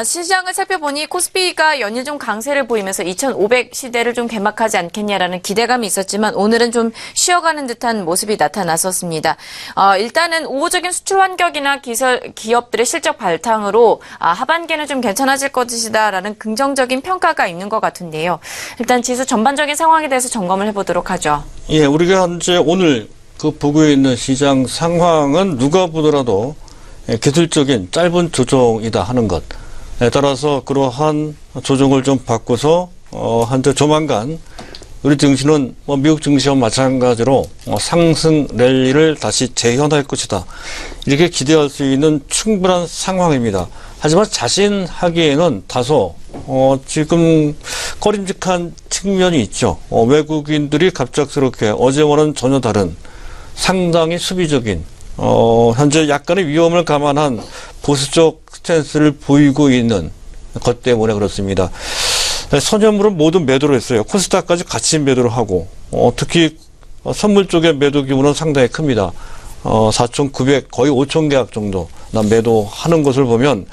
시장을 살펴보니 코스피가 연일 좀 강세를 보이면서 2,500 시대를 좀 개막하지 않겠냐라는 기대감이 있었지만 오늘은 좀 쉬어가는 듯한 모습이 나타났었습니다. 일단은 우호적인 수출 환경이나 기업들의 실적 바탕으로 하반기에는 좀 괜찮아질 것이다라는 긍정적인 평가가 있는 것 같은데요. 일단 지수 전반적인 상황에 대해서 점검을 해보도록 하죠. 예, 우리가 현재 오늘 보고 있는 시장 상황은 누가 보더라도 기술적인 짧은 조정이다 하는 것. 따라서 그러한 조정을 좀 바꿔서 한때 조만간 우리 증시는 미국 증시와 마찬가지로 상승 랠리를 다시 재현할 것이다. 이렇게 기대할 수 있는 충분한 상황입니다. 하지만 자신하기에는 다소 지금 꺼림직한 측면이 있죠. 외국인들이 갑작스럽게 어제와는 전혀 다른 상당히 수비적인 현재 약간의 위험을 감안한 보수적 스탠스를 보이고 있는 것 때문에 그렇습니다. 선현물은 모두 매도를 했어요. 코스닥까지 같이 매도를 하고 특히 선물 쪽의 매도 규모는 상당히 큽니다. 4,900 거의 5,000계약 정도 매도하는 것을 보면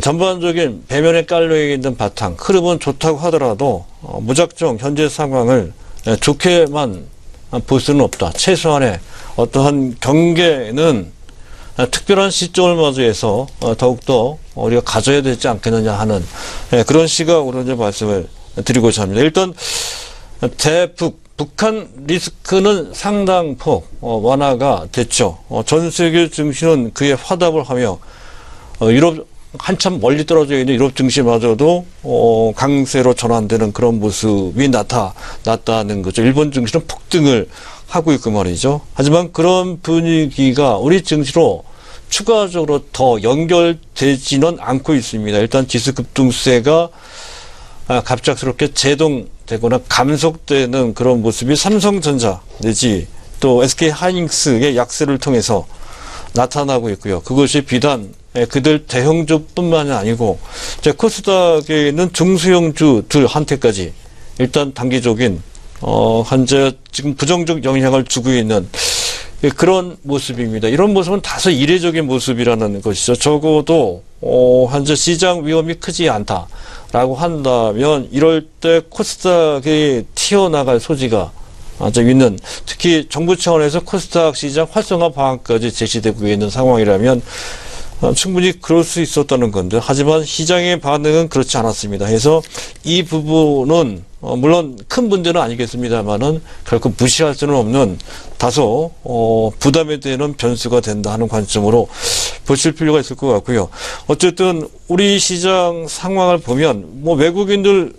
전반적인 배면에 깔려있는 바탕 흐름은 좋다고 하더라도 무작정 현재 상황을 좋게만 볼 수는 없다. 최소한의 어떠한 경계는 특별한 시점을 맞이해서 더욱더 우리가 가져야 되지 않겠느냐 하는 그런 시각으로 이제 말씀을 드리고자 합니다. 일단 북한 리스크는 상당폭 완화가 됐죠. 전 세계 증시는 그에 화답을 하며 유럽 한참 멀리 떨어져 있는 유럽 증시마저도 강세로 전환되는 그런 모습이 나타났다는 거죠. 일본 증시는 폭등을 하고 있고 말이죠. 하지만 그런 분위기가 우리 증시로 추가적으로 더 연결되지는 않고 있습니다. 일단 지수 급등세가 갑작스럽게 제동되거나 감속되는 그런 모습이 삼성전자 내지 또 SK하이닉스의 약세를 통해서 나타나고 있고요. 그것이 비단 그들 대형주뿐만이 아니고 코스닥에 있는 중소형주들 한테까지 일단 단기적인 현재 지금 부정적 영향을 주고 있는 그런 모습입니다. 이런 모습은 다소 이례적인 모습이라는 것이죠. 적어도 현재 시장 위험이 크지 않다라고 한다면 이럴 때 코스닥이 튀어나갈 소지가 좀 있는, 특히 정부 차원에서 코스닥 시장 활성화 방안까지 제시되고 있는 상황이라면 충분히 그럴 수 있었다는 건데, 하지만 시장의 반응은 그렇지 않았습니다. 그래서 이 부분은 물론 큰 문제는 아니겠습니다만은 결코 무시할 수는 없는 다소 부담이 되는 변수가 된다 하는 관점으로 보실 필요가 있을 것 같고요. 어쨌든 우리 시장 상황을 보면 외국인들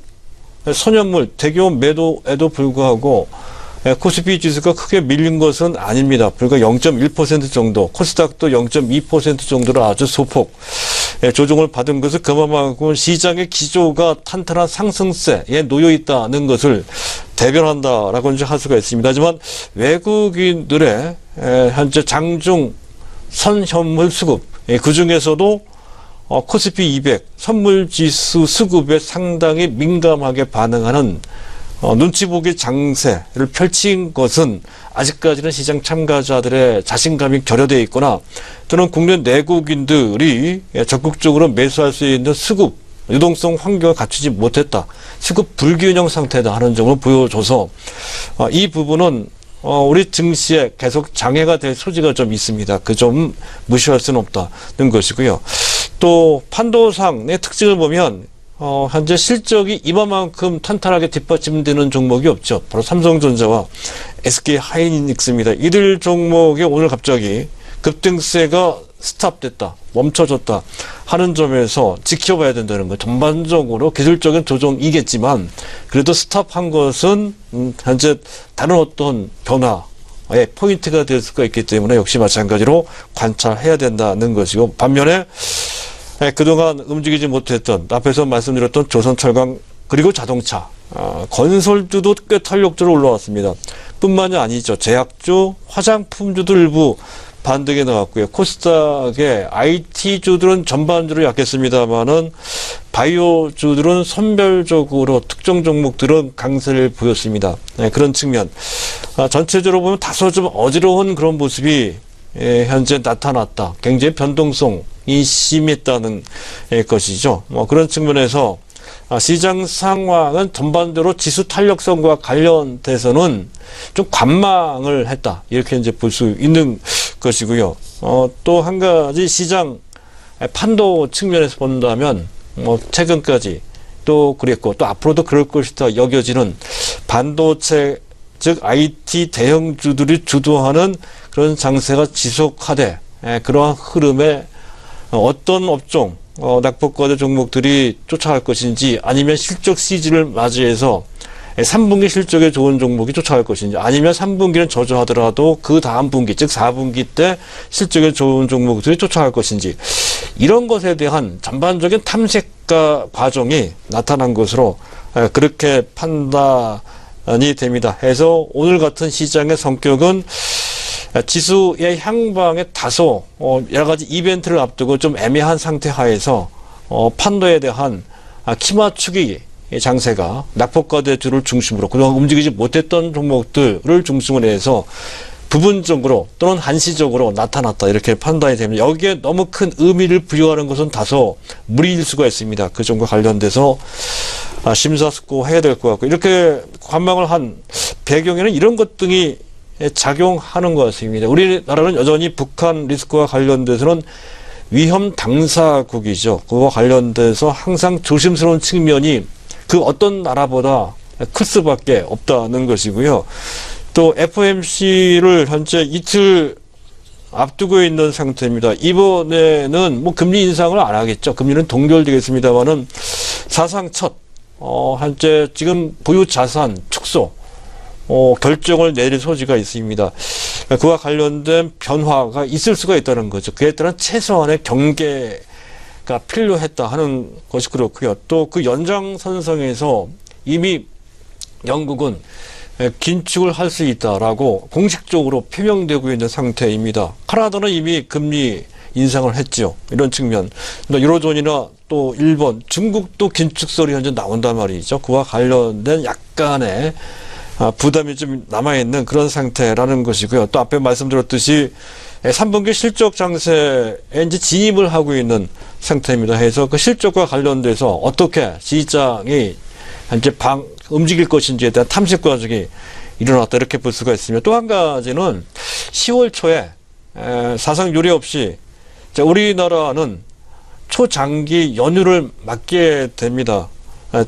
선현물 대규모 매도에도 불구하고 코스피 지수가 크게 밀린 것은 아닙니다. 불과 0.1% 정도, 코스닥도 0.2% 정도로 아주 소폭 조정을 받은 것을 그만큼 시장의 기조가 탄탄한 상승세에 놓여 있다는 것을 대변한다라고 이제 할 수가 있습니다. 하지만 외국인들의 현재 장중 선현물 수급, 그 중에서도 코스피 200 선물 지수 수급에 상당히 민감하게 반응하는 눈치 보기 장세를 펼친 것은 아직까지는 시장 참가자들의 자신감이 결여되어 있거나 또는 국내 내국인들이 적극적으로 매수할 수 있는 수급, 유동성 환경을 갖추지 못했다. 수급 불균형 상태다 하는 점을 보여줘서 이 부분은 우리 증시에 계속 장애가 될 소지가 좀 있습니다. 그 점 무시할 수는 없다는 것이고요. 또 판도상의 특징을 보면 현재 실적이 이만큼 탄탄하게 뒷받침되는 종목이 없죠. 바로 삼성전자와 SK하이닉스입니다. 이들 종목이 오늘 갑자기 급등세가 스탑됐다, 멈춰졌다 하는 점에서 지켜봐야 된다는 거. 전반적으로 기술적인 조정이겠지만 그래도 스탑한 것은 현재 다른 어떤 변화의 포인트가 될 수가 있기 때문에 역시 마찬가지로 관찰해야 된다는 것이고, 반면에 그동안 움직이지 못했던 앞에서 말씀드렸던 조선철강 그리고 자동차, 건설주도 꽤 탄력적으로 올라왔습니다. 뿐만이 아니죠. 제약주, 화장품주도 일부 반등에 나왔고요. 코스닥의 IT주들은 전반적으로 약했습니다만은 바이오주들은 선별적으로 특정 종목들은 강세를 보였습니다. 그런 측면. 전체적으로 보면 다소 좀 어지러운 그런 모습이 현재 나타났다. 굉장히 변동성 심했다는 것이죠. 그런 측면에서 시장 상황은 전반적으로 지수 탄력성과 관련돼서는 좀 관망을 했다. 이렇게 이제 볼 수 있는 것이고요. 또 한 가지 시장 판도 측면에서 본다면 최근까지 또 그랬고 또 앞으로도 그럴 것이다 여겨지는 반도체 즉 IT 대형주들이 주도하는 그런 장세가 지속하되 그러한 흐름에 어떤 업종 낙폭과대 종목들이 쫓아갈 것인지 아니면 실적 시즌을 맞이해서 3분기 실적에 좋은 종목이 쫓아갈 것인지 아니면 3분기는 저조하더라도 그 다음 분기 즉 4분기 때 실적에 좋은 종목들이 쫓아갈 것인지 이런 것에 대한 전반적인 탐색과 과정이 나타난 것으로 그렇게 판단이 됩니다. 해서 오늘 같은 시장의 성격은 지수의 향방에 다소 여러 가지 이벤트를 앞두고 좀 애매한 상태 하에서 판도에 대한 키맞추기 장세가 낙폭과대주를 중심으로 그동안 움직이지 못했던 종목들을 중심으로 해서 부분적으로 또는 한시적으로 나타났다 이렇게 판단이 됩니다. 여기에 너무 큰 의미를 부여하는 것은 다소 무리일 수가 있습니다. 그 점과 관련돼서 심사숙고해야 될 것 같고 이렇게 관망을 한 배경에는 이런 것 등이 작용하는 것 같습니다. 우리나라는 여전히 북한 리스크와 관련돼서는 위험 당사국이죠. 그와 관련돼서 항상 조심스러운 측면이 그 어떤 나라보다 클 수밖에 없다는 것이고요. 또 FOMC를 현재 이틀 앞두고 있는 상태입니다. 이번에는 뭐 금리 인상을 안 하겠죠. 금리는 동결되겠습니다만은 사상 첫 현재 지금 보유 자산 축소 결정을 내릴 소지가 있습니다. 그와 관련된 변화가 있을 수가 있다는 거죠. 그에 따른 최소한의 경계가 필요했다 하는 것이 그렇고요. 또 그 연장선상에서 이미 영국은 긴축을 할 수 있다라고 공식적으로 표명되고 있는 상태입니다. 카나다는 이미 금리 인상을 했죠. 이런 측면. 유로존이나 또 일본, 중국도 긴축설이 현재 나온단 말이죠. 그와 관련된 약간의 부담이 좀 남아있는 그런 상태라는 것이고요. 또 앞에 말씀드렸듯이 3분기 실적 장세에 이제 진입을 하고 있는 상태입니다. 해서 그 실적과 관련돼서 어떻게 시장이 이제 움직일 것인지에 대한 탐색 과정이 일어났다 이렇게 볼 수가 있으며 또 한 가지는 10월 초에 사상 유례 없이 우리나라는 초장기 연휴를 맞게 됩니다.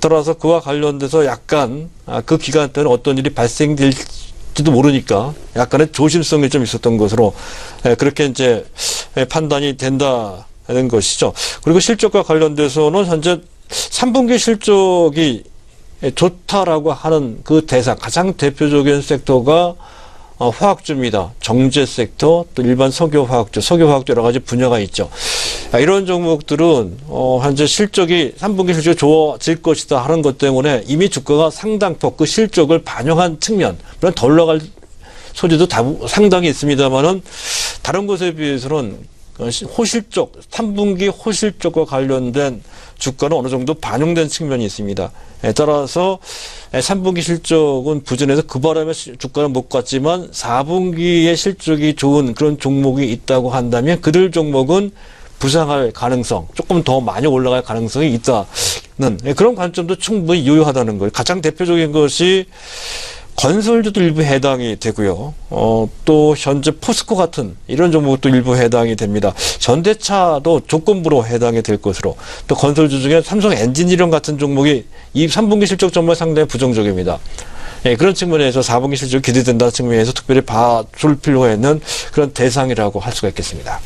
따라서 그와 관련돼서 약간 그 기간 때는 어떤 일이 발생될지도 모르니까 약간의 조심성이 좀 있었던 것으로 그렇게 이제 판단이 된다는 것이죠. 그리고 실적과 관련돼서는 현재 3분기 실적이 좋다라고 하는 그 대상 가장 대표적인 섹터가 화학주입니다. 정제 섹터, 또 일반 석유화학주 여러 가지 분야가 있죠. 이런 종목들은 현재 실적이 3분기 실적이 좋아질 것이다 하는 것 때문에 이미 주가가 상당폭 그 실적을 반영한 측면, 물론 더 올라갈 소지도 상당히 있습니다만은 다른 것에 비해서는 호실적, 3분기 호실적과 관련된 주가는 어느 정도 반영된 측면이 있습니다. 따라서 3분기 실적은 부진해서 그 바람에 주가는 못 갔지만 4분기에 실적이 좋은 그런 종목이 있다고 한다면 그들 종목은 부상할 가능성, 조금 더 많이 올라갈 가능성이 있다는 그런 관점도 충분히 유효하다는 거예요. 가장 대표적인 것이 건설주도 일부 해당이 되고요. 또 현재 포스코 같은 이런 종목도 일부 해당이 됩니다. 현대차도 조건부로 해당이 될 것으로 또 건설주 중에 삼성 엔지니어링 같은 종목이 이 3분기 실적 전망 상당히 부정적입니다. 그런 측면에서 4분기 실적이 기대된다는 측면에서 특별히 봐줄 필요가 있는 그런 대상이라고 할 수가 있겠습니다.